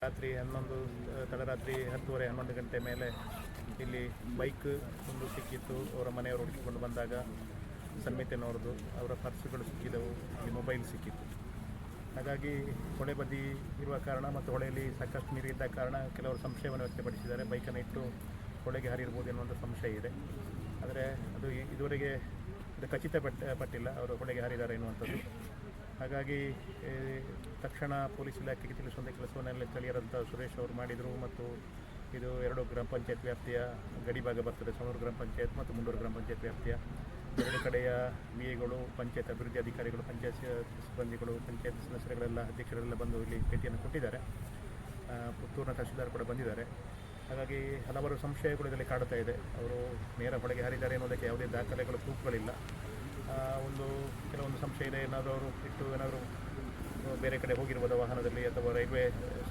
ರಾತ್ರಿ ತಡರಾತ್ರಿ 10:30-11 ಗಂಟೆ ಮೇಲೆ ಇಲ್ಲಿ ಬೈಕ್ ಒಂದು ಸಿಕ್ಕಿತ್ತು. ಅವರ ಮನೆಯವರು ಹುಡುಕಿಕೊಂಡು ಬಂದಾಗ ಸನ್ಮಿತೆನವ್ರದ್ದು ಅವರ ಪರ್ಸುಗಳು ಸಿಕ್ಕಿದವು, ಈ ಮೊಬೈಲ್ ಸಿಕ್ಕಿತ್ತು. ಹಾಗಾಗಿ ಹೊಳೆ ಬದಿ ಇರುವ ಕಾರಣ ಮತ್ತು ಹೊಳೆಯಲ್ಲಿ ಸಾಕಷ್ಟು ನೀರಿದ್ದ ಕಾರಣ ಕೆಲವರು ಸಂಶಯವನ್ನು ವ್ಯಕ್ತಪಡಿಸಿದ್ದಾರೆ. ಬೈಕನ್ನು ಇಟ್ಟು ಹೊಳೆಗೆ ಹರಿರ್ಬೋದು ಎನ್ನುವಂಥ ಸಂಶಯ ಇದೆ. ಆದರೆ ಅದು ಇದುವರೆಗೆ ಖಚಿತಪಟ್ಟಿಲ್ಲ ಅವರು ಹೊಳೆಗೆ ಹರಿದ್ದಾರೆ ಎನ್ನುವಂಥದ್ದು. ಹಾಗಾಗಿ ತಕ್ಷಣ ಪೊಲೀಸ್ ಇಲಾಖೆಗೆ ತಿಳಿಸುವಂಥ ಕೆಲಸವನ್ನೆಲ್ಲ ಸ್ಥಳೀಯರಂಥ ಸುರೇಶ್ ಅವರು ಮಾಡಿದರು. ಮತ್ತು ಇದು 2 ಗ್ರಾಮ ಪಂಚಾಯತ್ ವ್ಯಾಪ್ತಿಯ ಗಡಿಭಾಗ ಬರ್ತದೆ, ಸವಣೂರು ಗ್ರಾಮ ಪಂಚಾಯತ್ ಮತ್ತು ಮುಂಡೂರು ಗ್ರಾಮ ಪಂಚಾಯತ್ ವ್ಯಾಪ್ತಿಯ 2 ಕಡೆಯ ವಿಎಗಳು, ಪಂಚಾಯತ್ ಅಭಿವೃದ್ಧಿ ಅಧಿಕಾರಿಗಳು, ಪಂಚಾಯತ್ ಸಿಬ್ಬಂದಿಗಳು, ಪಂಚಾಯತ್ ಸದಸ್ಯರುಗಳೆಲ್ಲ ಅಧ್ಯಕ್ಷರೆಲ್ಲ ಬಂದು ಇಲ್ಲಿ ಭೇಟಿಯನ್ನು ಕೊಟ್ಟಿದ್ದಾರೆ. ಪುತ್ತೂರಿನ ತಹಶೀಲ್ದಾರ್ ಕೂಡ ಬಂದಿದ್ದಾರೆ. ಹಾಗಾಗಿ ಹಲವಾರು ಸಂಶಯಗಳು ಇದರಲ್ಲಿ ಕಾಡ್ತಾ ಇದೆ. ಅವರು ನೇರ ಹೊಳೆಗೆ ಹಾರಿದ್ದಾರೆ ಎನ್ನುವುದಕ್ಕೆ ಯಾವುದೇ ದಾಖಲೆಗಳು, ಪ್ರೂಫ್ಗಳಿಲ್ಲ. ಕೆಲವೊಂದು ಸಂಶಯ ಇದೆ, ಏನಾದರೂ ಅವರು ಇಟ್ಟು ಏನಾದರೂ ಬೇರೆ ಕಡೆ ಹೋಗಿರ್ಬೋದು ವಾಹನದಲ್ಲಿ, ಅಥವಾ ರೈಲ್ವೆ